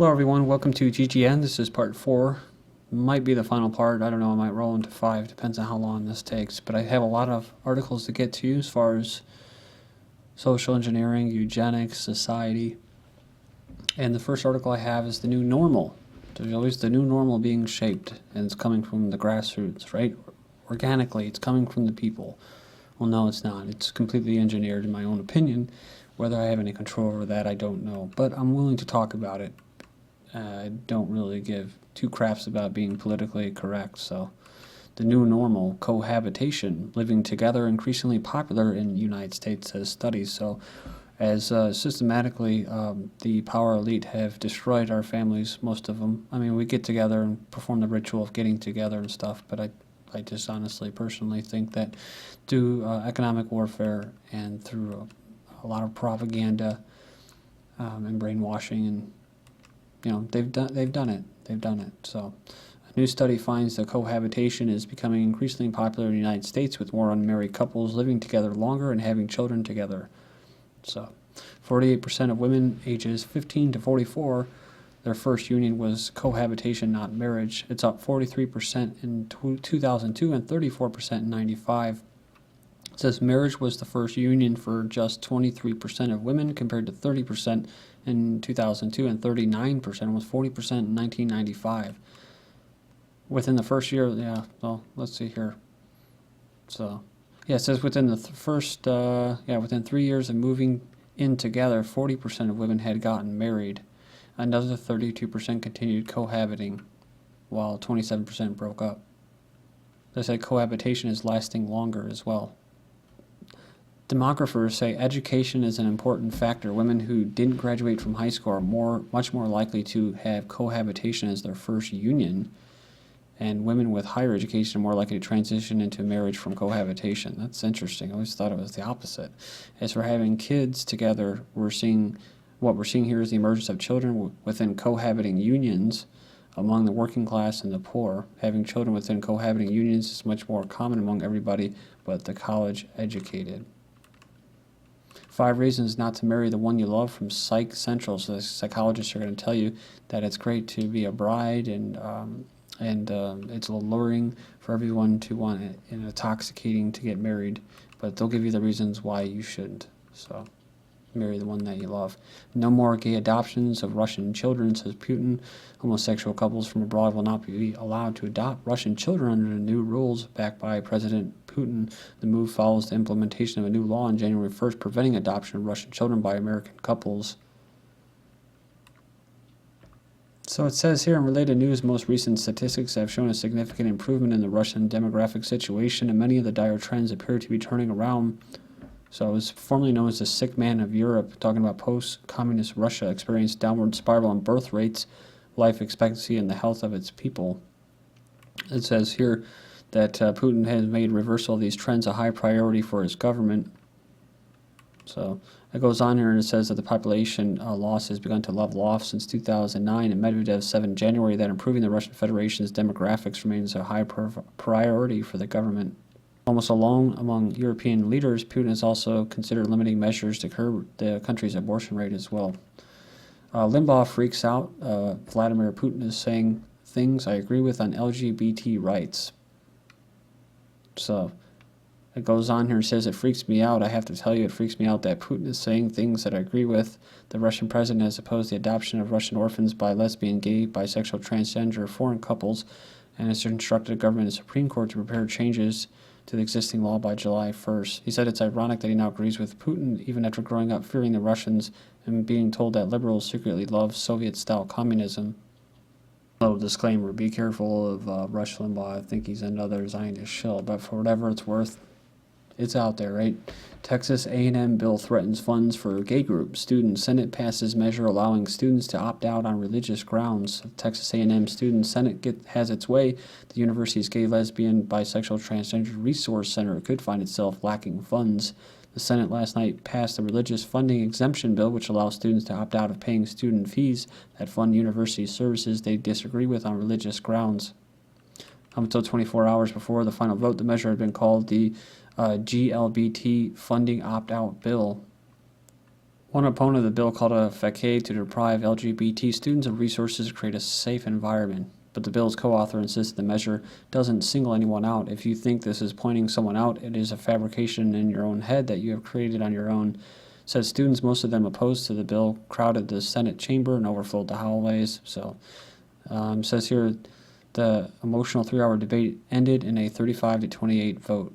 Hello everyone, welcome to GGN. This is part 4. Might be the final part, I don't know, I might roll into 5, depends on how long this takes. But I have a lot of articles to get to as far as social engineering, eugenics, society. And the first article I have is the new normal. There's always the new normal being shaped, and it's coming from the grassroots, right? Organically, it's coming from the people. Well, no, it's not. It's completely engineered, in my own opinion. Whether I have any control over that, I don't know. But I'm willing to talk about it. I don't really give two craps about being politically correct. So, the new normal, cohabitation, living together, increasingly popular in the United States, says studies. So, as systematically the power elite have destroyed our families, most of them. I mean, we get together and perform the ritual of getting together and stuff, but I just honestly, personally think that through economic warfare and through a lot of propaganda and brainwashing, and they've done it. So, a new study finds that cohabitation is becoming increasingly popular in the United States, with more unmarried couples living together longer and having children together. So, 48% of women ages 15 to 44, their first union was cohabitation, not marriage. It's up 43% in 2002 and 34% in 95. It says marriage was the first union for just 23% of women, compared to 30% in 2002 and 39%, almost 40% in 1995. Within the first year, let's see here. So, it says within the within 3 years of moving in together, 40% of women had gotten married. Another 32% continued cohabiting, while 27% broke up. They say cohabitation is lasting longer as well. Demographers say education is an important factor. Women who didn't graduate from high school are much more likely to have cohabitation as their first union, and women with higher education are more likely to transition into marriage from cohabitation. That's interesting. I always thought it was the opposite. As for having kids together, what we're seeing here is the emergence of children within cohabiting unions among the working class and the poor. Having children within cohabiting unions is much more common among everybody but the college educated. 5 reasons not to marry the one you love from Psych Central. So the psychologists are going to tell you that it's great to be a bride, and it's alluring for everyone to want it, and intoxicating to get married, but they'll give you the reasons why you shouldn't. So, marry the one that you love. No more gay adoptions of Russian children, says Putin. Homosexual couples from abroad will not be allowed to adopt Russian children under the new rules backed by President Putin. The move follows the implementation of a new law on January 1st preventing adoption of Russian children by American couples. So it says here in related news, most recent statistics have shown a significant improvement in the Russian demographic situation, and many of the dire trends appear to be turning around. So it was formerly known as the sick man of Europe, talking about post-communist Russia experienced downward spiral in birth rates, life expectancy, and the health of its people. It says here that Putin has made reversal of these trends a high priority for his government. So it goes on here and it says that the population loss has begun to level off since 2009, and Medvedev said in January that improving the Russian Federation's demographics remains a high priority for the government. Almost alone among European leaders, Putin has also considered limiting measures to curb the country's abortion rate as well. Limbaugh freaks out. Vladimir Putin is saying things I agree with on LGBT rights. So it goes on here and says, it freaks me out. I have to tell you, it freaks me out that Putin is saying things that I agree with. The Russian president has opposed the adoption of Russian orphans by lesbian, gay, bisexual, transgender, foreign couples, and has instructed the government and Supreme Court to prepare changes to the existing law by July 1st. He said it's ironic that he now agrees with Putin, even after growing up fearing the Russians and being told that liberals secretly love Soviet-style communism. Little disclaimer, be careful of Rush Limbaugh. I think he's another Zionist shill, but for whatever it's worth, it's out there, right? Texas A&M bill threatens funds for gay groups. Student Senate passes measure allowing students to opt out on religious grounds. Texas A&M Student Senate has its way. The university's gay, lesbian, bisexual, transgender resource center could find itself lacking funds. The Senate last night passed a religious funding exemption bill, which allows students to opt out of paying student fees that fund university services they disagree with on religious grounds. Up until 24 hours before the final vote, the measure had been called the GLBT funding opt-out bill. One opponent of the bill called a facade to deprive LGBT students of resources to create a safe environment. But the bill's co-author insists the measure doesn't single anyone out. If you think this is pointing someone out, it is a fabrication in your own head that you have created on your own. Said students, most of them opposed to the bill, crowded the Senate chamber and overflowed the hallways. So, says here, the emotional 3-hour debate ended in a 35-28 vote.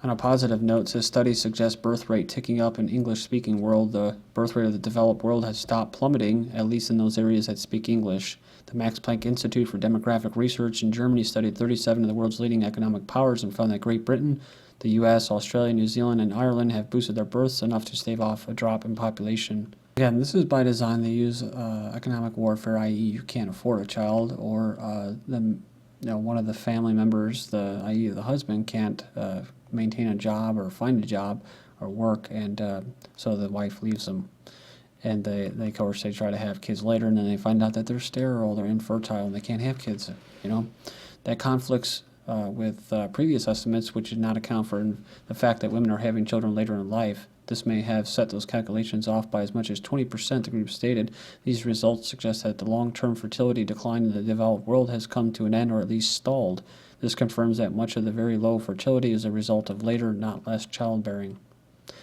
On a positive note, says studies suggest birth rate ticking up in English-speaking world. The birth rate of the developed world has stopped plummeting, at least in those areas that speak English. The Max Planck Institute for Demographic Research in Germany studied 37 of the world's leading economic powers and found that Great Britain, the U.S., Australia, New Zealand, and Ireland have boosted their births enough to stave off a drop in population. Again, this is by design. They use economic warfare, i.e. you can't afford a child, or one of the family members, i.e. the husband, can't maintain a job or find a job or work, and so the wife leaves them. And they of course, they try to have kids later, and then they find out that they're sterile, they're infertile, and they can't have kids. That conflicts with previous estimates, which did not account for the fact that women are having children later in life. This may have set those calculations off by as much as 20%, the group stated. These results suggest that the long-term fertility decline in the developed world has come to an end, or at least stalled. This confirms that much of the very low fertility is a result of later, not less, childbearing.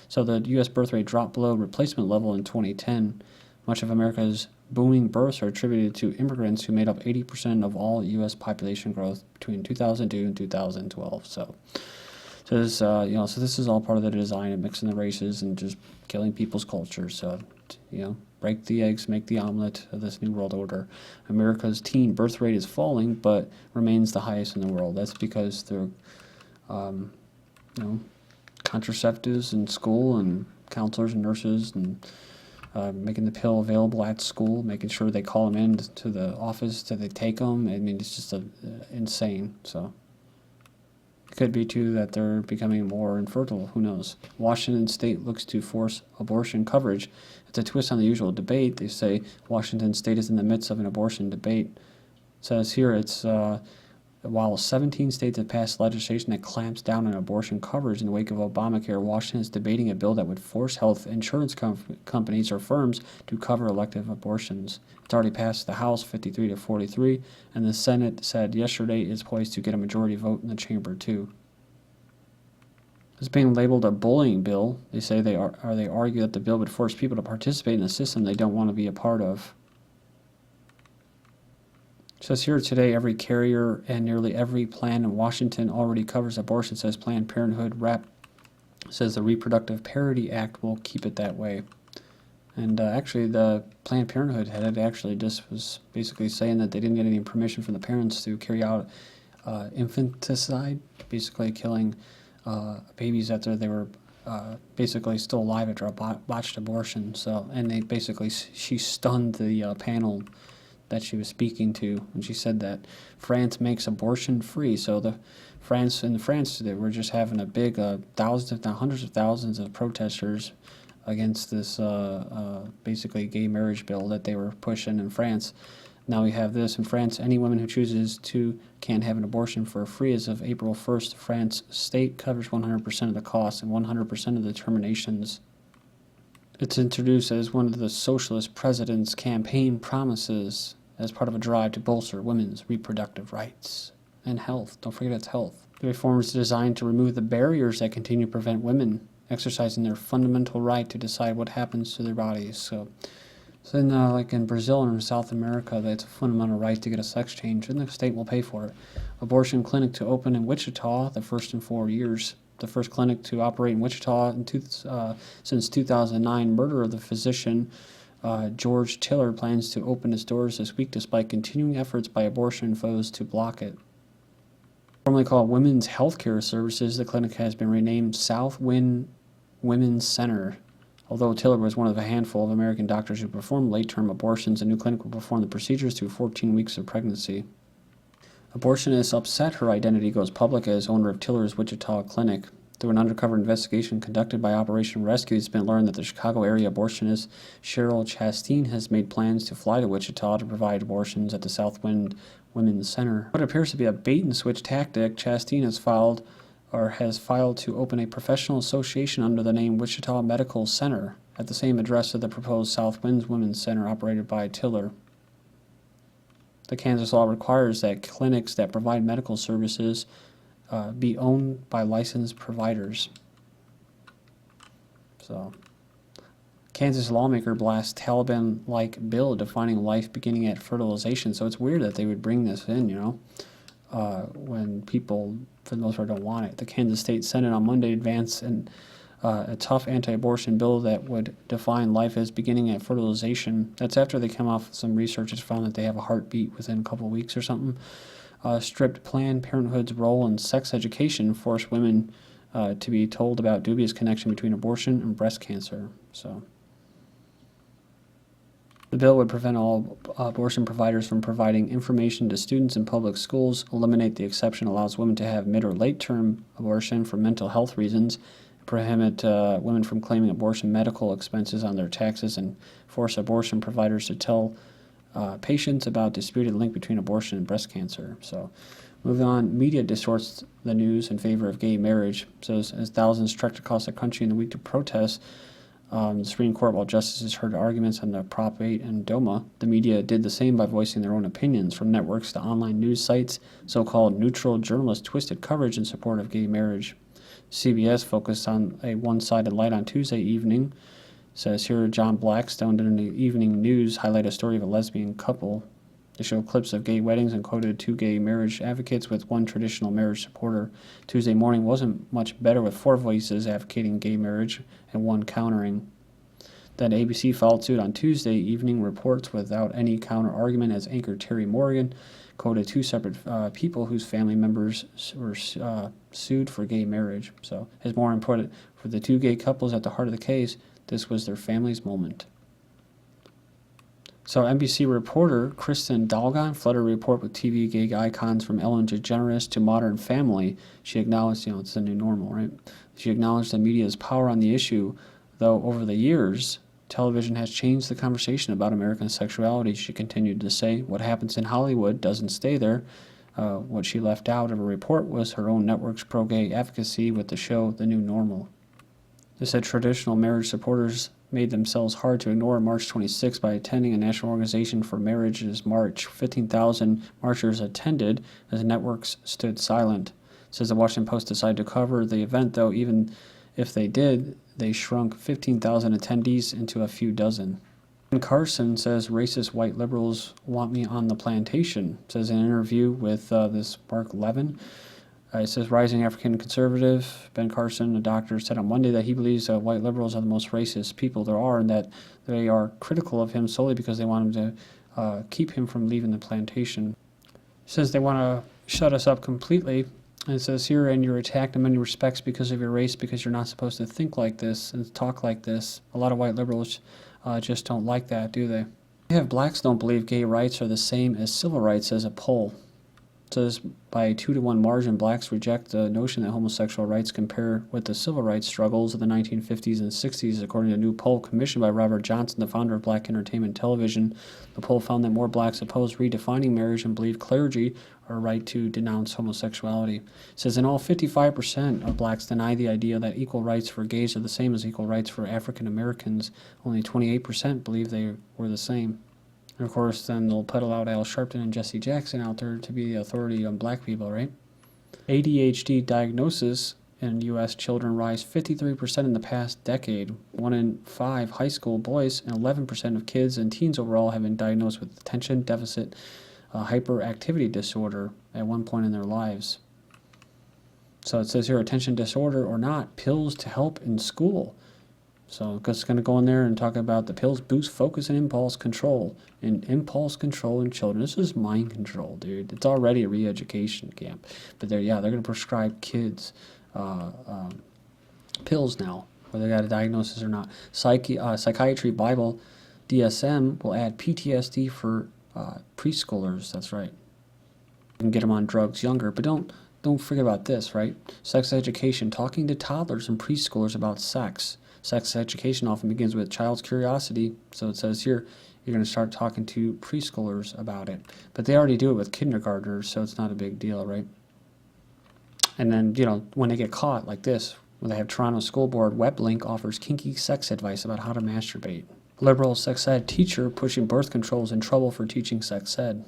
So the U.S. birth rate dropped below replacement level in 2010. Much of America's booming births are attributed to immigrants who made up 80% of all U.S. population growth between 2002 and 2012. So this is all part of the design of mixing the races and just killing people's culture. So, break the eggs, make the omelet of this new world order. America's teen birth rate is falling, but remains the highest in the world. That's because they're, contraceptives in school, and counselors and nurses, and making the pill available at school, making sure they call them in to the office that they take them. I mean, it's just insane. So it could be, too, that they're becoming more infertile. Who knows? Washington State looks to force abortion coverage. It's a twist on the usual debate. They say Washington State is in the midst of an abortion debate. It says here it's while 17 states have passed legislation that clamps down on abortion coverage in the wake of Obamacare, Washington is debating a bill that would force health insurance companies or firms to cover elective abortions. It's already passed the House 53-43, and the Senate said yesterday it's poised to get a majority vote in the chamber too. It's being labeled a bullying bill. They say they argue that the bill would force people to participate in a system they don't want to be a part of. It says here today, every carrier and nearly every plan in Washington already covers abortion, says Planned Parenthood rep. Says the Reproductive Parity Act will keep it that way. And actually, the Planned Parenthood head actually just was basically saying that they didn't get any permission from the parents to carry out infanticide, basically killing babies after they were basically still alive after a botched abortion. So, and she stunned the panel that she was speaking to, and she said that France makes abortion free. So in France, they were just having a big thousands, if not hundreds of thousands of protesters against this basically gay marriage bill that they were pushing in France. Now we have this in France. Any woman who chooses to can have an abortion for free. As of April 1st, France state covers 100% of the costs and 100% of the terminations. It's introduced as one of the socialist president's campaign promises as part of a drive to bolster women's reproductive rights and health. Don't forget it's health. The reform is designed to remove the barriers that continue to prevent women exercising their fundamental right to decide what happens to their bodies. So like in Brazil and in South America, that's a fundamental right to get a sex change, and the state will pay for it. Abortion clinic to open in Wichita, the first in 4 years. The first clinic to operate in Wichita since 2009. Murder of the physician George Tiller plans to open its doors this week despite continuing efforts by abortion foes to block it. Formerly called Women's Healthcare Services, the clinic has been renamed Southwind Women's Center. Although Tiller was one of a handful of American doctors who performed late-term abortions, the new clinic will perform the procedures through 14 weeks of pregnancy. Abortionist upset her identity goes public as owner of Tiller's Wichita clinic. Through an undercover investigation conducted by Operation Rescue, it's been learned that the Chicago-area abortionist Cheryl Chastain has made plans to fly to Wichita to provide abortions at the Southwind Women's Center. What appears to be a bait-and-switch tactic, Chastain has filed has filed to open a professional association under the name Wichita Medical Center at the same address of the proposed South Winds Women's Center operated by Tiller. The Kansas law requires that clinics that provide medical services be owned by licensed providers. So, Kansas lawmaker blasts Taliban-like bill defining life beginning at fertilization. So it's weird that they would bring this in, when people, for the most part, don't want it. The Kansas State Senate on Monday advanced a tough anti-abortion bill that would define life as beginning at fertilization. That's after they come off some research that's found that they have a heartbeat within a couple of weeks or something. Stripped Planned Parenthood's role in sex education, forced women to be told about dubious connection between abortion and breast cancer. So the bill would prevent all abortion providers from providing information to students in public schools, eliminate the exception allows women to have mid or late-term abortion for mental health reasons, prohibit women from claiming abortion medical expenses on their taxes, and force abortion providers to tell patients about disputed link between abortion and breast cancer. So, moving on, media distorts the news in favor of gay marriage. So, as thousands trekked across the country in the week to protest, the Supreme Court, while justices heard arguments on the Prop 8 and DOMA, the media did the same by voicing their own opinions, from networks to online news sites. So-called neutral journalists twisted coverage in support of gay marriage. CBS focused on a one-sided light on Tuesday evening. Says here, John Blackstone did in the evening news highlight a story of a lesbian couple. They showed clips of gay weddings and quoted two gay marriage advocates with one traditional marriage supporter. Tuesday morning wasn't much better, with four voices advocating gay marriage and one countering. Then ABC followed suit on Tuesday evening reports without any counter-argument as anchor Terry Morgan quoted two separate people whose family members were sued for gay marriage. So, as Morgan put it, for the two gay couples at the heart of the case, this was their family's moment. So NBC reporter Kristen Dalgon flooded a report with TV gay icons from Ellen DeGeneres to Modern Family. She acknowledged, it's the new normal, right? She acknowledged the media's power on the issue, though over the years, television has changed the conversation about American sexuality. She continued to say, what happens in Hollywood doesn't stay there. What she left out of her report was her own network's pro-gay advocacy with the show The New Normal. They said traditional marriage supporters made themselves hard to ignore on March 26 by attending a National Organization for Marriage's march. 15,000 marchers attended as networks stood silent. It says the Washington Post decided to cover the event, though even if they did, they shrunk 15,000 attendees into a few dozen. And Carson says racist white liberals want me on the plantation. It says in an interview with this Mark Levin. It says rising African conservative Ben Carson, a doctor, said on Monday that he believes white liberals are the most racist people there are, and that they are critical of him solely because they want him to keep him from leaving the plantation. It says they want to shut us up completely. And it says here, and you're attacked in many respects because of your race, because you're not supposed to think like this and talk like this. A lot of white liberals just don't like that, do they? We have blacks don't believe gay rights are the same as civil rights, as a poll. It says by a 2-to-1 margin, blacks reject the notion that homosexual rights compare with the civil rights struggles of the 1950s and 60s, according to a new poll commissioned by Robert Johnson, the founder of Black Entertainment Television. The poll found that more blacks oppose redefining marriage and believe clergy are right to denounce homosexuality. It says in all, 55% of blacks deny the idea that equal rights for gays are the same as equal rights for African Americans. Only 28% believe they were the same. And of course, then they'll peddle out Al Sharpton and Jesse Jackson out there to be the authority on black people, right? ADHD diagnosis in U.S. children rise 53% in the past decade. 1 in 5 high school boys and 11% of kids and teens overall have been diagnosed with attention deficit hyperactivity disorder at one point in their lives. So it says here, attention disorder or not, pills to help in school. So it's going to go in there and talk about the pills boost focus and impulse control. And impulse control in children. This is mind control, dude. It's already a re-education camp. But they're going to prescribe kids pills now, whether they got a diagnosis or not. Psychiatry Bible DSM will add PTSD for preschoolers. That's right. You can get them on drugs younger, but don't forget about this, right? Sex education, talking to toddlers and preschoolers about sex. Sex education often begins with child's curiosity, so it says here you're going to start talking to preschoolers about it. But they already do it with kindergartners, so it's not a big deal, right? And then, when they get caught like this, when they have Toronto School Board web link offers kinky sex advice about how to masturbate. Liberal sex ed teacher pushing birth controls in trouble for teaching sex ed.